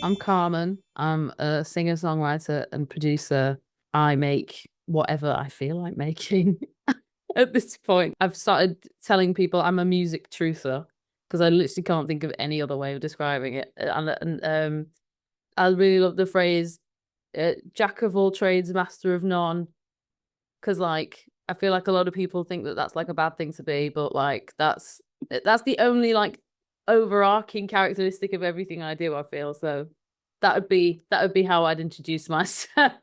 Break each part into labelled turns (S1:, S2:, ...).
S1: I'm Carmen. I'm a singer, songwriter, and producer. I make whatever I feel like making at this point. I've started telling people I'm a music truther because I literally can't think of any other way of describing it. And I really love the phrase jack of all trades, master of none. Because, like, I feel like a lot of people think that that's like a bad thing to be, but like, that's the only like overarching characteristic of everything I do, I feel. So that would be how I'd introduce myself.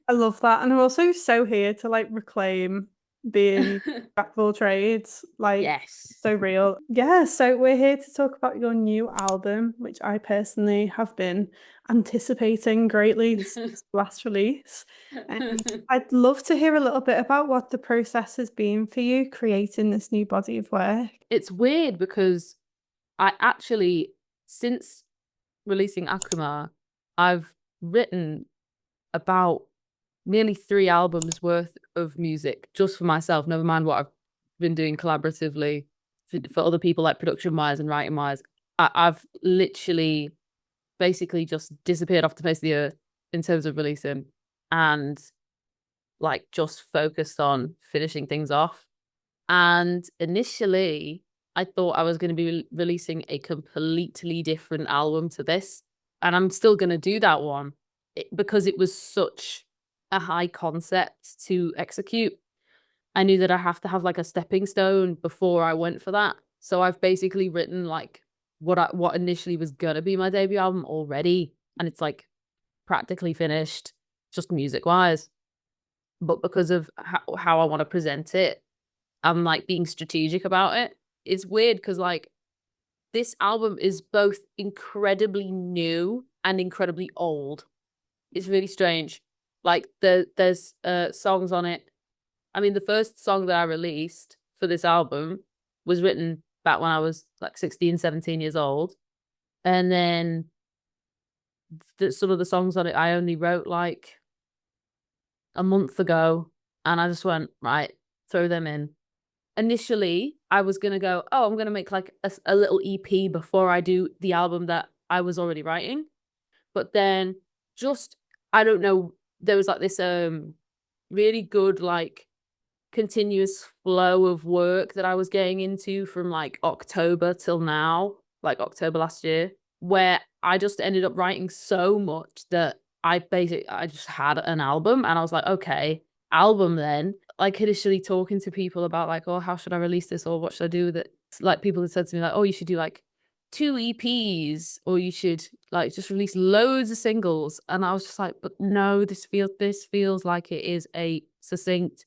S2: I love that. And I'm also so here to like reclaim being jack of all trades. Like,
S1: Yes.
S2: so real. Yeah, so we're here to talk about your new album, which I personally have been anticipating greatly since last release. And I'd love to hear a little bit about what the process has been for you creating this new body of work.
S1: It's weird because I actually, since releasing Akuma, I've written about nearly 3 albums worth of music just for myself, never mind what I've been doing collaboratively for other people, like production wise and writing wise. I've literally basically just disappeared off the face of the earth in terms of releasing and like just focused on finishing things off. And initially, I thought I was going to be releasing a completely different album to this. And I'm still going to do that one because it was such a high concept to execute. I knew that I have to have like a stepping stone before I went for that. So I've basically written like what initially was going to be my debut album already. And it's like practically finished, just music wise. But because of how I want to present it, I'm like being strategic about it. It's weird because like this album is both incredibly new and incredibly old. It's really strange. Like there's songs on it. I mean, the first song that I released for this album was written back when I was like 16, 17 years old. And then some of the songs on it I only wrote like a month ago. And I just went, right, throw them in. Initially, I was going to go, oh, I'm going to make like a little EP before I do the album that I was already writing. But then just, I don't know, there was like this really good like continuous flow of work that I was getting into from like October till now, like October last year, where I just ended up writing so much that I just had an album and I was like, okay, album then. Like initially talking to people about like, oh, how should I release this or what should I do with it? Like people had said to me like, oh, you should do like 2 EPs or you should like just release loads of singles. And I was just like, but no, this feels like it is a succinct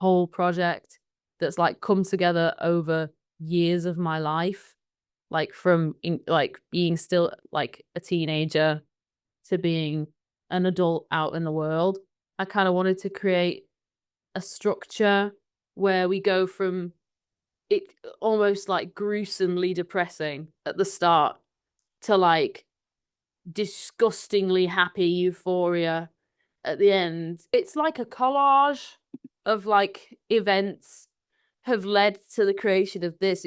S1: whole project that's like come together over years of my life, like from like being still like a teenager to being an adult out in the world. I kind of wanted to create a structure where we go from it almost like gruesomely depressing at the start to like disgustingly happy euphoria at the end. It's like a collage of like events have led to the creation of this,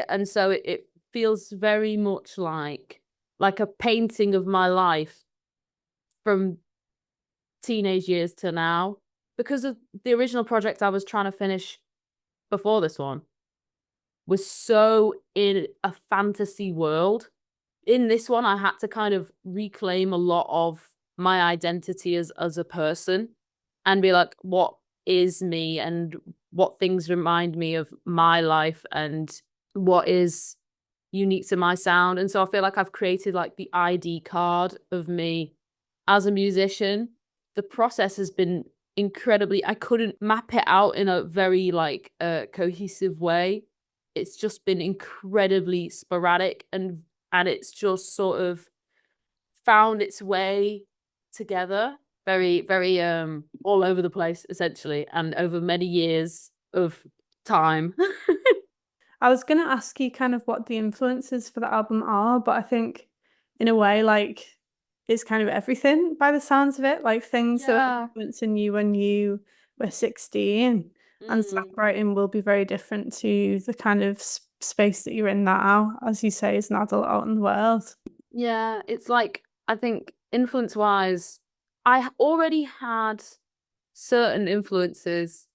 S1: and so it feels very much like a painting of my life from teenage years to now, because of the original project I was trying to finish before this one was so in a fantasy world. In this one, I had to kind of reclaim a lot of my identity as a person and be like, what is me and what things remind me of my life and what is unique to my sound. And so I feel like I've created like the ID card of me as a musician. The process has been incredibly, I couldn't map it out in a very like cohesive way. It's just been incredibly sporadic and it's just sort of found its way together very very all over the place essentially and over many years of time.
S2: I was going to ask you kind of what the influences for the album are, but I think in a way, like, it's kind of everything by the sounds of it, like things that were
S1: Yeah.
S2: influencing you when you were 16 and
S1: Mm.
S2: songwriting will be very different to the kind of space that you're in now, as you say, as an adult out in the world.
S1: Yeah, it's like I think influence-wise, I already had certain influences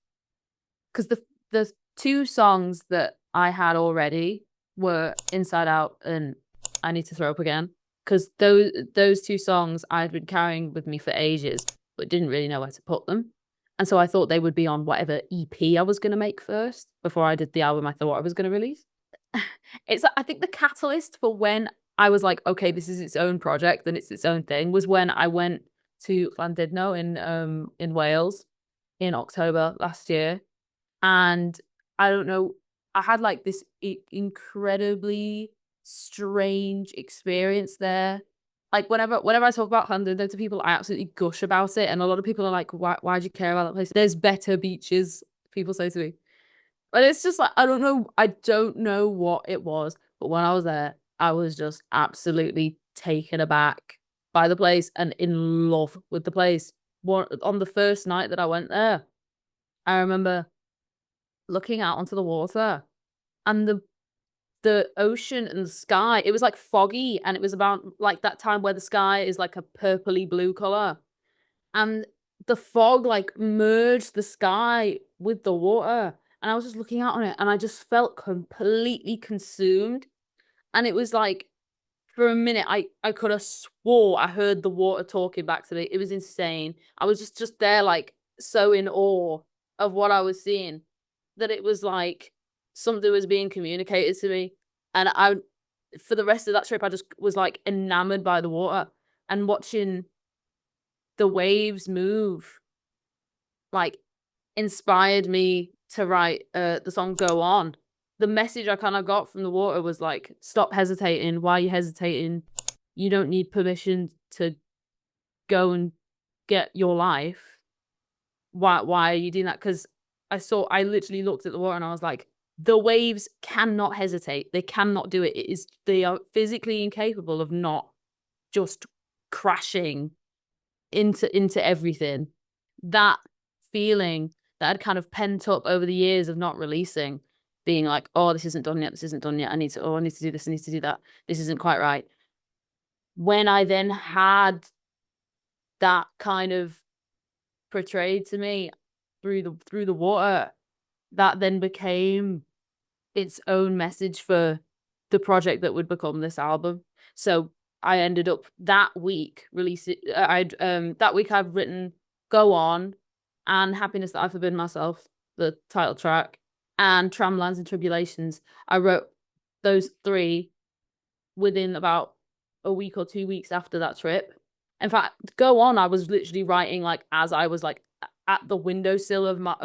S1: because the two songs that I had already were Inside Out and I Need to Throw Up Again. Because those two songs I had been carrying with me for ages, but didn't really know where to put them. And so I thought they would be on whatever EP I was going to make first before I did the album I thought I was going to release. It's, I think the catalyst for when I was like, okay, this is its own project and it's its own thing was when I went to Llandudno in Wales in October last year. And I don't know, I had like this incredibly strange experience there. Like whenever I talk about Llandudno to people, I absolutely gush about it. And a lot of people are like, why do you care about that place? There's better beaches, people say to me. But it's just like, I don't know what it was. But when I was there, I was just absolutely taken aback by the place and in love with the place. On the first night that I went there, I remember looking out onto the water and the ocean and the sky. It was like foggy and it was about like that time where the sky is like a purpley blue color. And the fog like merged the sky with the water. And I was just looking out on it and I just felt completely consumed. And it was like, for a minute, I could have swore I heard the water talking back to me. It was insane. I was just there, like, so in awe of what I was seeing that it was like something was being communicated to me. And for the rest of that trip, I just was like enamored by the water and watching the waves move, like, inspired me to write the song Go On. The message I kind of got from the water was like, stop hesitating. Why are you hesitating? You don't need permission to go and get your life. Why are you doing that? Because I literally looked at the water and I was like, the waves cannot hesitate. They cannot do it. They are physically incapable of not just crashing into everything. That feeling that I'd kind of pent up over the years of not releasing, being like, oh, this isn't done yet, this isn't done yet. I need to do this, I need to do that. This isn't quite right. When I then had that kind of portrayed to me through the water, that then became its own message for the project that would become this album. So I ended up that week releasing. That week I've written "Go On" and "Happiness That I Forbid Myself," the title track, and "Tramlines and Tribulations." I wrote those three within about a week or 2 weeks after that trip. In fact, "Go On" I was literally writing like as I was like at the windowsill of my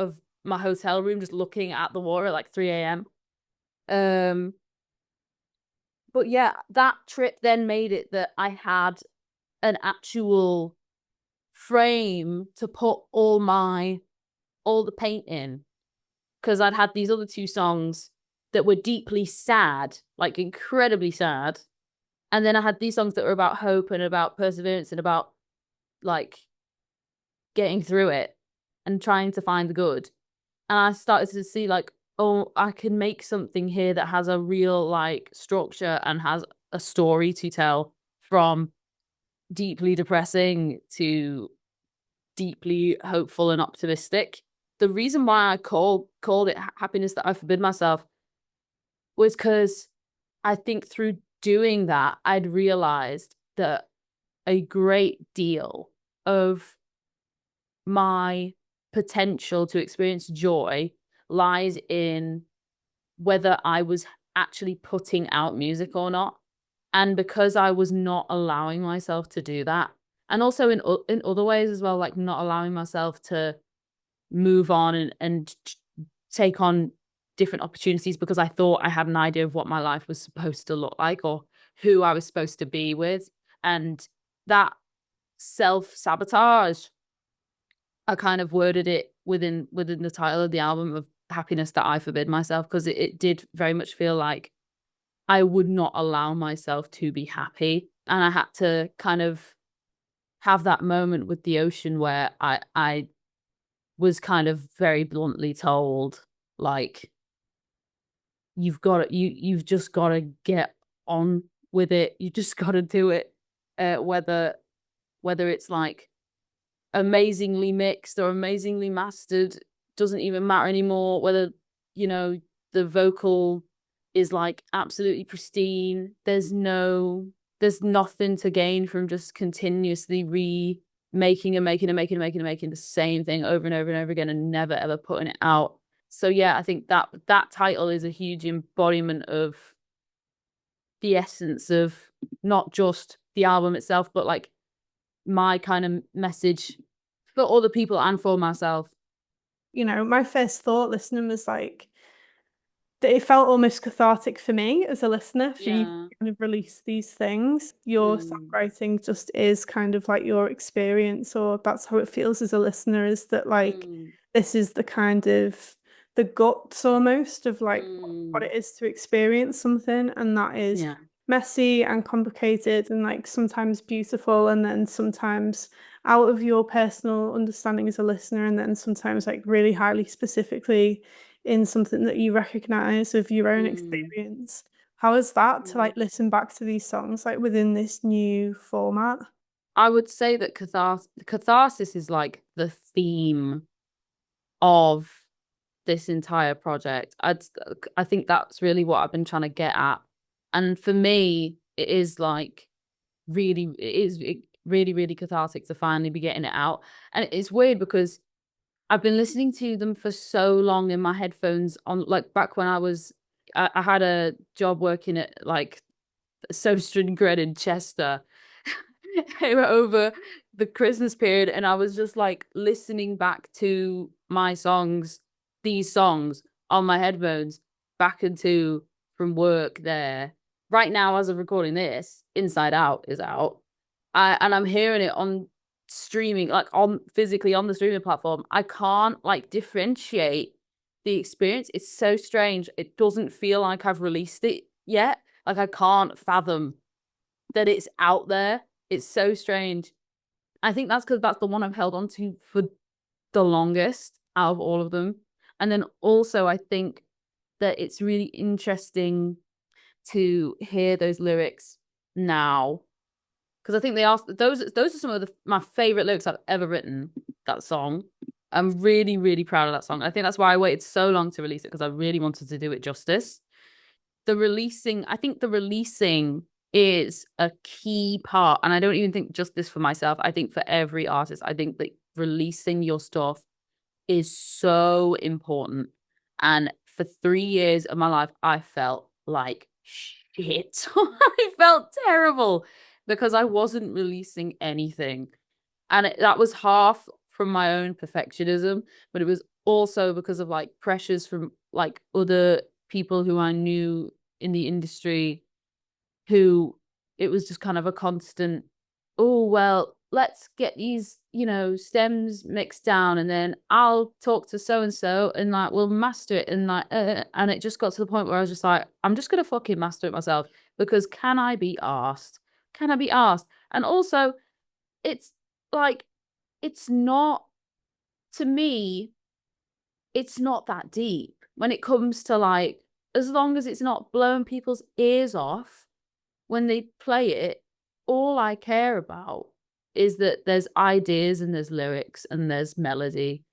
S1: hotel room, just looking at the water at like 3 a.m. But yeah, that trip then made it that I had an actual frame to put all the paint in, because I'd had these other two songs that were deeply sad, like incredibly sad. And then I had these songs that were about hope and about perseverance and about like getting through it and trying to find the good. And I started to see like, oh, I can make something here that has a real like structure and has a story to tell, from deeply depressing to deeply hopeful and optimistic. The reason why I called it Happiness That I Forbid Myself was because I think through doing that, I'd realized that a great deal of my potential to experience joy lies in whether I was actually putting out music or not. And because I was not allowing myself to do that, and also in other ways as well, like not allowing myself to move on and take on different opportunities because I thought I had an idea of what my life was supposed to look like or who I was supposed to be with. And that self-sabotage, I kind of worded it within the title of the album of Happiness That I Forbid Myself, because it did very much feel like I would not allow myself to be happy. And I had to kind of have that moment with the ocean where I was kind of very bluntly told, like, you've just got to get on with it. You just got to do it. whether it's like amazingly mixed or amazingly mastered doesn't even matter anymore. Whether, you know, the vocal is like absolutely pristine. There's nothing to gain from just continuously making the same thing over and over and over again and never ever putting it out. So yeah, I think that title is a huge embodiment of the essence of not just the album itself, but like my kind of message for other people and for myself.
S2: You know, my first thought listening was like, that it felt almost cathartic for me as a listener for you to kind of release these things. Your songwriting just is kind of like your experience, or that's how it feels as a listener, is that like this is the kind of the guts almost of like what it is to experience something, and that is messy and complicated and like sometimes beautiful, and then sometimes out of your personal understanding as a listener, and then sometimes like really highly specifically in something that you recognize of your own experience. How is that to like listen back to these songs like within this new format?
S1: I would say that catharsis is like the theme of this entire project. I think that's really what I've been trying to get at. And for me, it is really cathartic to finally be getting it out. And it's weird because I've been listening to them for so long in my headphones on, like, back when I had a job working at like Soaster and Gred in Chester over the Christmas period, and I was just like listening back to these songs on my headphones back into from work there. Right now, as of recording this, Inside Out is out. And I'm hearing it on streaming, like on physically on the streaming platform. I can't like differentiate the experience. It's so strange. It doesn't feel like I've released it yet. Like I can't fathom that it's out there. It's so strange. I think that's because that's the one I've held on to for the longest out of all of them. And then also I think that it's really interesting to hear those lyrics now, because I think those are some of my favorite lyrics I've ever written. That song, I'm really proud of that song. I think that's why I waited so long to release it, because I really wanted to do it justice. I think the releasing is a key part, and I don't even think just this for myself. I think for every artist, I think that releasing your stuff is so important. And for 3 years of my life, I felt like shit. I felt terrible because I wasn't releasing anything. And that was half from my own perfectionism, but it was also because of like pressures from like other people who I knew in the industry, who it was just kind of a constant, oh, well, let's get these, stems mixed down, and then I'll talk to so and so and like we'll master it, and like and it just got to the point where I was just like, I'm just gonna fucking master it myself, because can I be asked? Can I be asked? And also, it's like, it's not, to me, it's not that deep when it comes to like, as long as it's not blowing people's ears off when they play it. All I care about is that there's ideas and there's lyrics and there's melody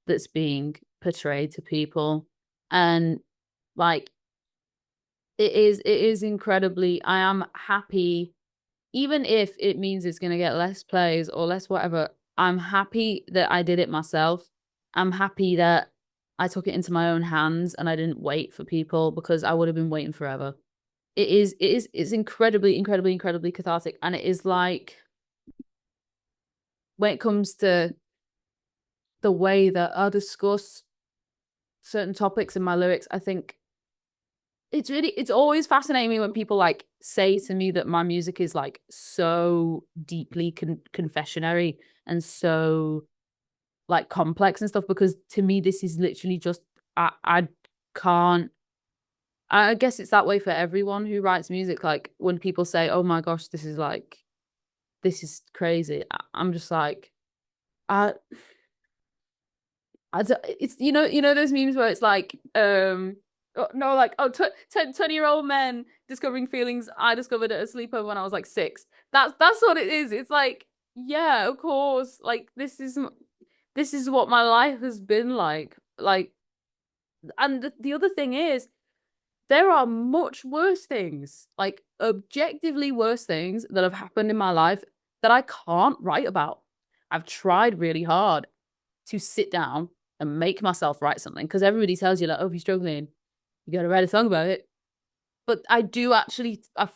S1: that's being portrayed to people. And like, it is incredibly, I am happy, even if it means it's going to get less plays or less whatever. I'm happy that I did it myself. I'm happy that I took it into my own hands and I didn't wait for people, because I would have been waiting forever. It's incredibly cathartic. And it is like, when it comes to the way that I discuss certain topics in my lyrics, I think it's always fascinating me when people like say to me that my music is like so deeply confessionary and so like complex and stuff, because to me this is literally just, I can't, I guess it's that way for everyone who writes music. Like when people say, oh my gosh, this is crazy, I'm just like, it's, those memes where it's like, no, like, oh, 20-year-old men discovering feelings I discovered at a sleepover when I was like 6. That's what it is. It's like, yeah, of course. Like this is what my life has been like. Like, and the other thing is, there are much worse things, like objectively worse things that have happened in my life that I can't write about. I've tried really hard to sit down and make myself write something, because everybody tells you like, oh, if you're struggling, you got to write a song about it. But I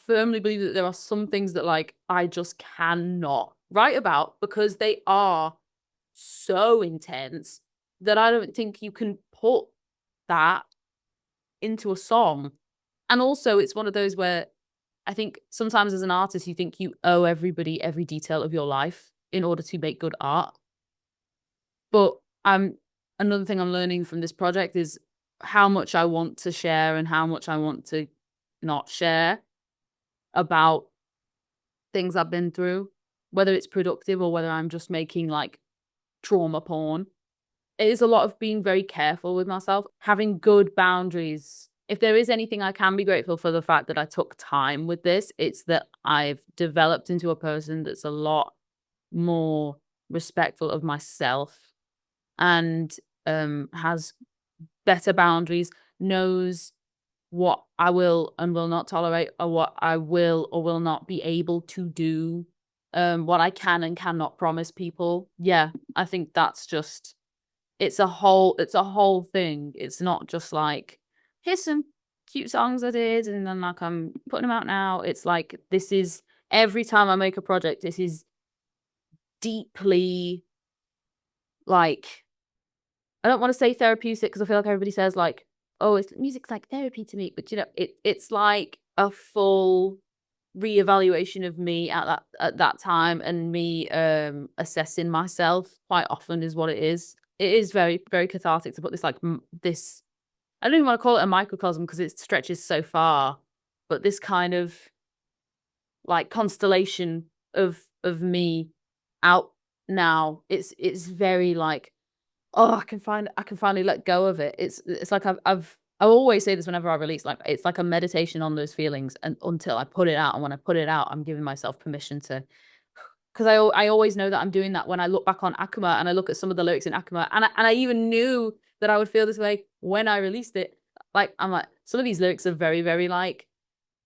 S1: firmly believe that there are some things that like I just cannot write about because they are so intense that I don't think you can put that into a song. And also it's one of those where I think sometimes as an artist, you think you owe everybody every detail of your life in order to make good art. But another thing I'm learning from this project is how much I want to share and how much I want to not share about things I've been through, whether it's productive or whether I'm just making like trauma porn. It is a lot of being very careful with myself, having good boundaries. If there is anything I can be grateful for, the fact that I took time with this, it's that I've developed into a person that's a lot more respectful of myself and has better boundaries, knows what I will and will not tolerate, or what I will or will not be able to do, what I can and cannot promise people. Yeah, I think that's just, it's a whole thing. It's not just like, here's some cute songs I did and then like I'm putting them out now. It's like, this is, every time I make a project, this is deeply like, I don't want to say therapeutic because I feel like everybody says like, oh, music's like therapy to me, but you know, it's like a full reevaluation of me at that time, and me assessing myself quite often is what it is. It is very, very cathartic to put this like this, I don't even want to call it a microcosm because it stretches so far, but this kind of like constellation of me out now. It's very like, oh, I can finally let go of it. It's like I always say this whenever I release, like it's like a meditation on those feelings, and until I put it out, and when I put it out, I'm giving myself permission to, because I always know that I'm doing that when I look back on Akuma and I look at some of the lyrics in Akuma, and I even knew that I would feel this way when I released it. Like I'm like, some of these lyrics are very, very like,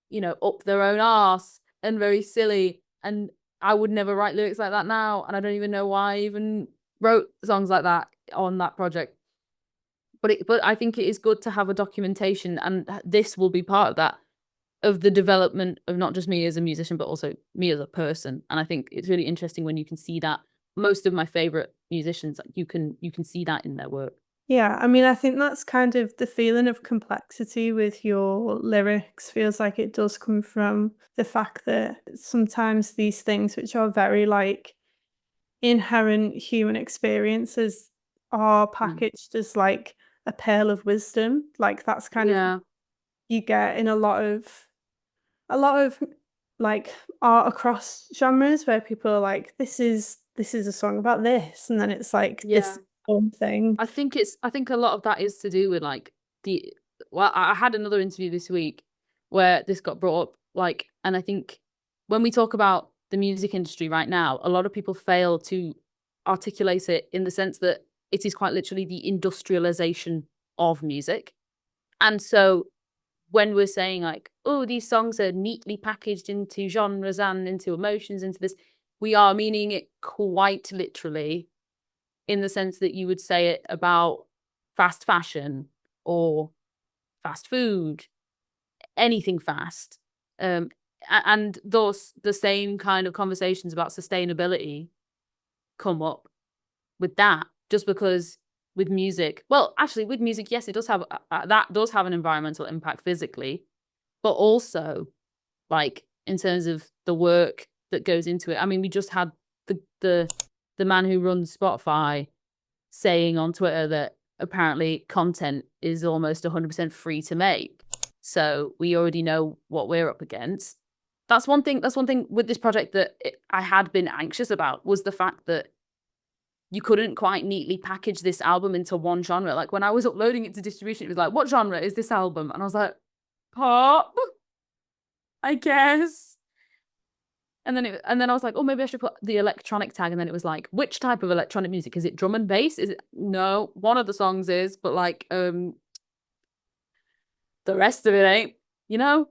S1: you know, up their own arse and very silly, and I would never write lyrics like that now, and I don't even know why I even wrote songs like that on that project. But I think it is good to have a documentation, and this will be part of that, of the development of not just me as a musician, but also me as a person. And I think it's really interesting when you can see that. Most of my favorite musicians, like you can see that in their work.
S2: Yeah, I mean, I think that's kind of the feeling of complexity with your lyrics. Feels like it does come from the fact that sometimes these things, which are very like inherent human experiences, are packaged as like a pearl of wisdom. Like that's kind of, you get in a lot of like art across genres where people are like, this is a song about this, and then it's like this whole thing.
S1: I think a lot of that is to do with like well, I had another interview this week where this got brought up, like, and I think when we talk about the music industry right now, a lot of people fail to articulate it in the sense that it is quite literally the industrialization of music. And so when we're saying like, oh, these songs are neatly packaged into genres and into emotions, into this, we are meaning it quite literally, in the sense that you would say it about fast fashion or fast food, anything fast. And thus the same kind of conversations about sustainability come up with that, just because with music, well, actually with music, yes, it does have, that does have an environmental impact physically, but also like in terms of the work that goes into it. I mean, we just had the man who runs Spotify saying on Twitter that apparently content is almost 100% free to make. So we already know what we're up against. That's one thing with this project that I had been anxious about, was the fact that you couldn't quite neatly package this album into one genre. Like when I was uploading it to distribution, it was like, what genre is this album? And I was like, pop. I guess. And then I was like, oh, maybe I should put the electronic tag. And then it was like, which type of electronic music? Is it drum and bass? Is it? No, one of the songs is, but like the rest of it ain't, you know?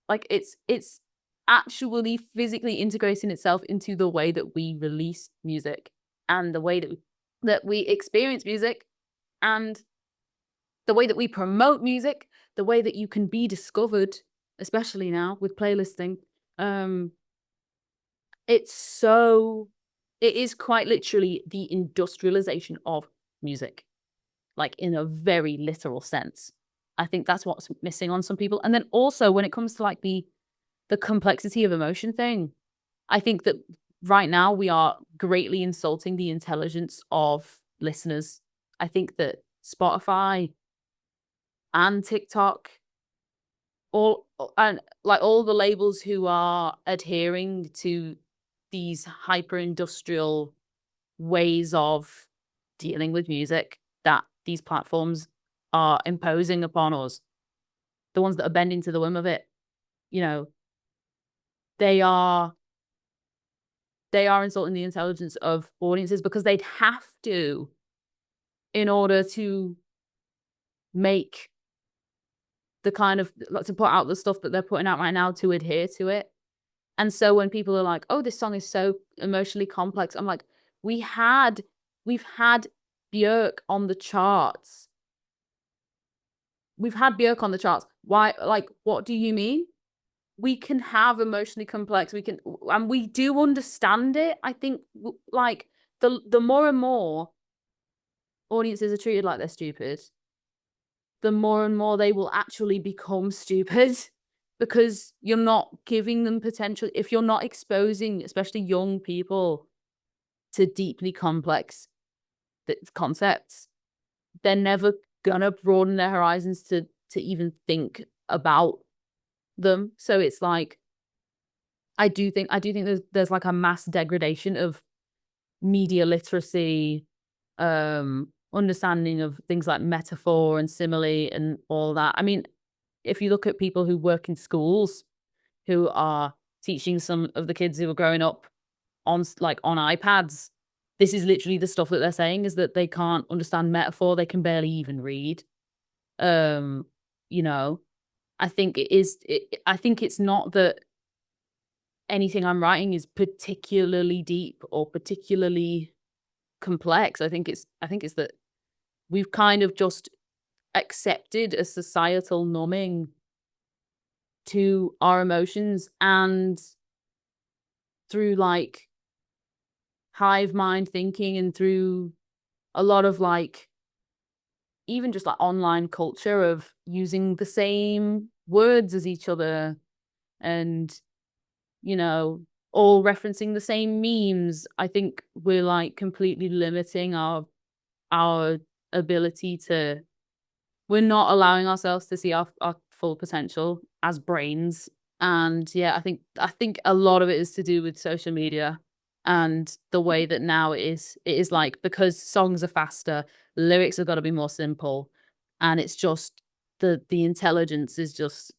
S1: Like it's actually physically integrating itself into the way that we release music and the way that we experience music and the way that we promote music, the way that you can be discovered, especially now with playlisting. It is quite literally the industrialization of music, like in a very literal sense. I think that's what's missing on some people. And then also when it comes to like the complexity of emotion thing, I think that right now we are greatly insulting the intelligence of listeners. I think that Spotify and TikTok, all the labels who are adhering to these hyper industrial ways of dealing with music that these platforms are imposing upon us, the ones that are bending to the whim of it, you know, they are insulting the intelligence of audiences because they'd have to in order to make the kind of, like, to put out the stuff that they're putting out right now, to adhere to it. And so when people are like, oh, this song is so emotionally complex, I'm like, we've had Björk on the charts. We've had Björk on the charts. Why? Like, what do you mean? We can have emotionally complex, and we do understand it. I think like the more and more audiences are treated like they're stupid, the more and more they will actually become stupid because you're not giving them potential. If you're not exposing, especially young people, to deeply complex concepts, they're never gonna broaden their horizons to even think about them. So it's like, I do think there's like a mass degradation of media literacy, understanding of things like metaphor and simile and all that. I mean, if you look at people who work in schools who are teaching some of the kids who are growing up on iPads, this is literally the stuff that they're saying, is that they can't understand metaphor, they can barely even read. You know, I think I think it's not that anything I'm writing is particularly deep or particularly complex. I think it's that we've kind of just accepted a societal numbing to our emotions, and through like hive mind thinking and through a lot of like even just like online culture of using the same words as each other and, you know, all referencing the same memes, I think we're like completely limiting our ability to, we're not allowing ourselves to see our full potential as brains. And yeah, I think a lot of it is to do with social media and the way that now it is like, because songs are faster, lyrics have got to be more simple, and it's just the intelligence is just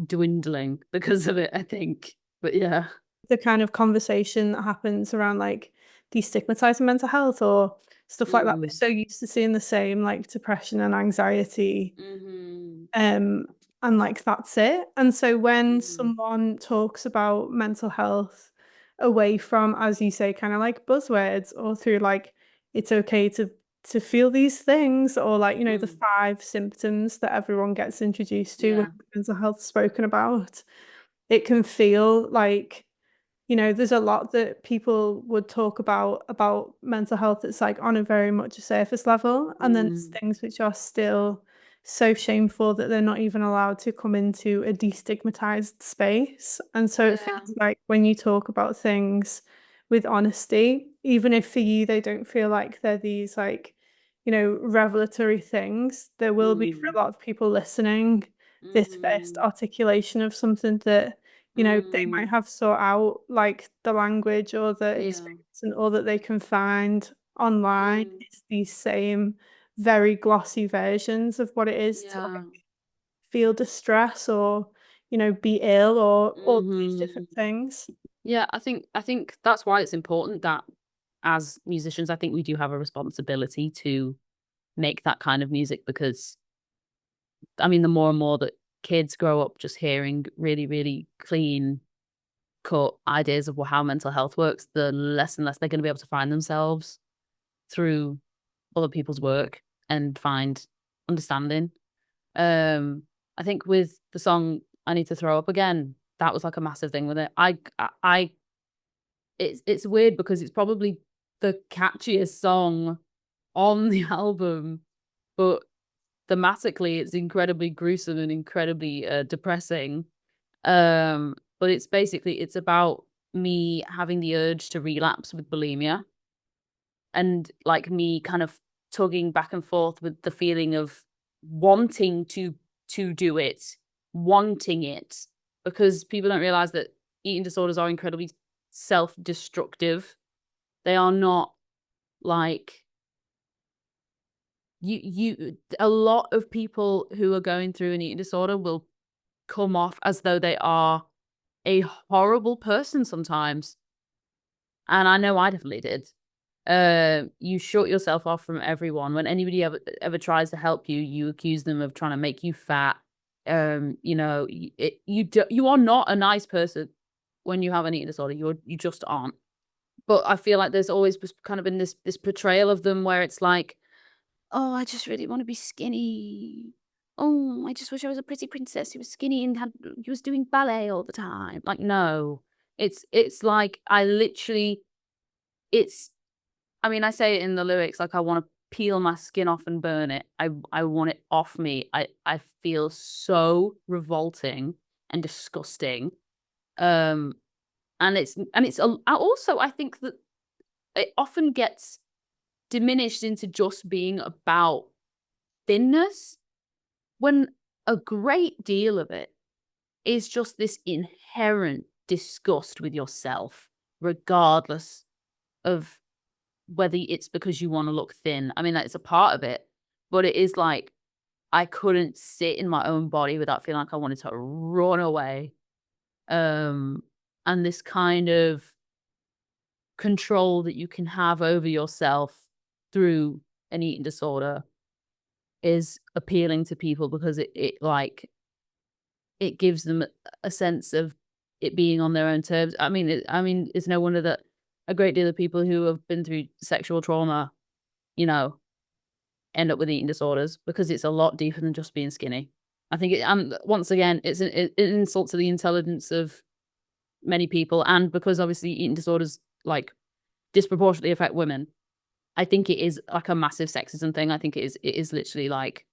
S1: dwindling because of it, I think. But yeah,
S2: The kind of conversation that happens around like destigmatizing mental health or stuff like that. We're so used to seeing the same, like depression and anxiety. And like that's it. And so when someone talks about mental health away from, as you say, kind of like buzzwords, or through like it's okay to feel these things, or like, you know, the 5 symptoms that everyone gets introduced to when mental health is spoken about, it can feel like, you know, there's a lot that people would talk about mental health that's like on a very much a surface level, and then there's things which are still so shameful that they're not even allowed to come into a destigmatized space. And so it feels like when you talk about things with honesty, even if for you they don't feel like they're these like, you know, revelatory things, there will be for a lot of people listening this first articulation of something that, you know, they might have sought out, like the language or the experience, and all that they can find online is these same very glossy versions of what it is to like feel distress, or, be ill or all these different things.
S1: Yeah, I think that's why it's important that as musicians, I think we do have a responsibility to make that kind of music, because I mean, the more and more that kids grow up just hearing really, really clean cut ideas of how mental health works, the less and less they're going to be able to find themselves through other people's work and find understanding. I think with the song "I Need to Throw Up Again," that was like a massive thing with it. It's weird because it's probably the catchiest song on the album, but thematically it's incredibly gruesome and incredibly depressing. But it's about me having the urge to relapse with bulimia, and like me kind of tugging back and forth with the feeling of wanting to do it, wanting it, because people don't realize that eating disorders are incredibly self-destructive. They are not like a lot of people who are going through an eating disorder will come off as though they are a horrible person sometimes. And I know I definitely did. You shut yourself off from everyone. When anybody ever tries to help you, you accuse them of trying to make you fat. You are not a nice person when you have an eating disorder. You just aren't. But I feel like there's always kind of been this portrayal of them where it's like, oh, I just really want to be skinny. Oh, I just wish I was a pretty princess who was skinny and who was doing ballet all the time. Like, no, it's like I mean, I say it in the lyrics, like I want to peel my skin off and burn it. I want it off me. I feel so revolting and disgusting. And also, I think that it often gets diminished into just being about thinness, when a great deal of it is just this inherent disgust with yourself, regardless of whether it's because you want to look thin. I mean, that's a part of it, but it is like I couldn't sit in my own body without feeling like I wanted to run away. And this kind of control that you can have over yourself through an eating disorder is appealing to people, because it gives them a sense of it being on their own terms. I mean, it's no wonder that a great deal of people who have been through sexual trauma, end up with eating disorders, because it's a lot deeper than just being skinny. I think once again, it's an insult to the intelligence of many people, and because obviously eating disorders like disproportionately affect women, I think it is like a massive sexism thing. I think it is literally like,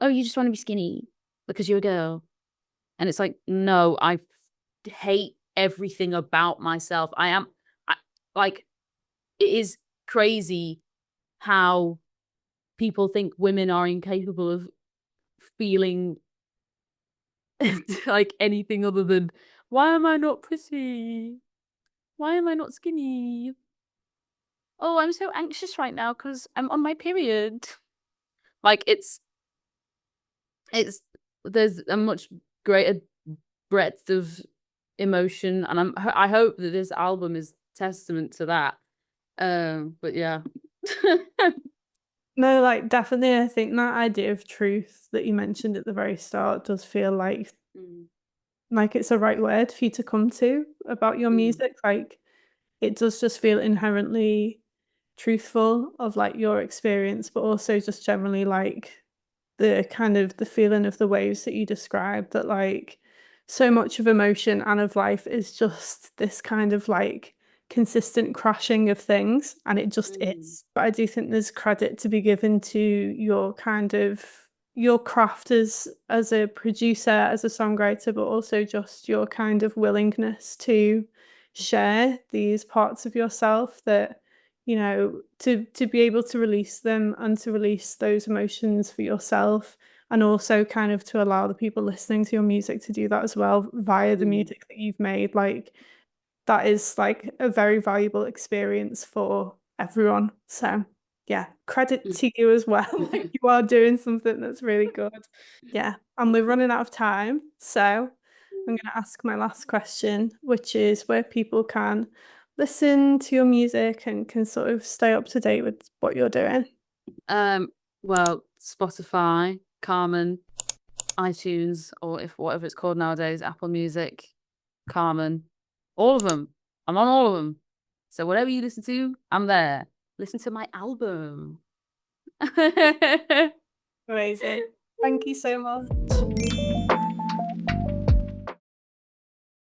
S1: oh, you just want to be skinny because you're a girl. And it's like, no, I hate everything about myself. Like, it is crazy how people think women are incapable of feeling like anything other than, why am I not pretty? Why am I not skinny? Oh, I'm so anxious right now because I'm on my period. Like, there's a much greater breadth of emotion, and I hope that this album is testament to that. But yeah.
S2: No, like definitely, I think that idea of truth that you mentioned at the very start does feel like it's a right word for you to come to about your music. Like, it does just feel inherently truthful of like your experience, but also just generally like the kind of the feeling of the waves that you described, that like so much of emotion and of life is just this kind of like consistent crashing of things, and it just is. But I do think there's credit to be given to your kind of your craft as a producer, as a songwriter, but also just your kind of willingness to share these parts of yourself that to be able to release them and to release those emotions for yourself, and also kind of to allow the people listening to your music to do that as well via the music that you've made. Like, that is like a very valuable experience for everyone. So yeah, credit to you as well. Like, you are doing something that's really good. Yeah, and we're running out of time, so I'm going to ask my last question, which is where people can listen to your music and can sort of stay up to date with what you're doing.
S1: Well, Spotify, Karman, iTunes, or if whatever it's called nowadays, Apple Music, Karman, all of them. I'm on all of them. So whatever you listen to, I'm there. Listen to my album.
S2: Amazing. Thank you so much.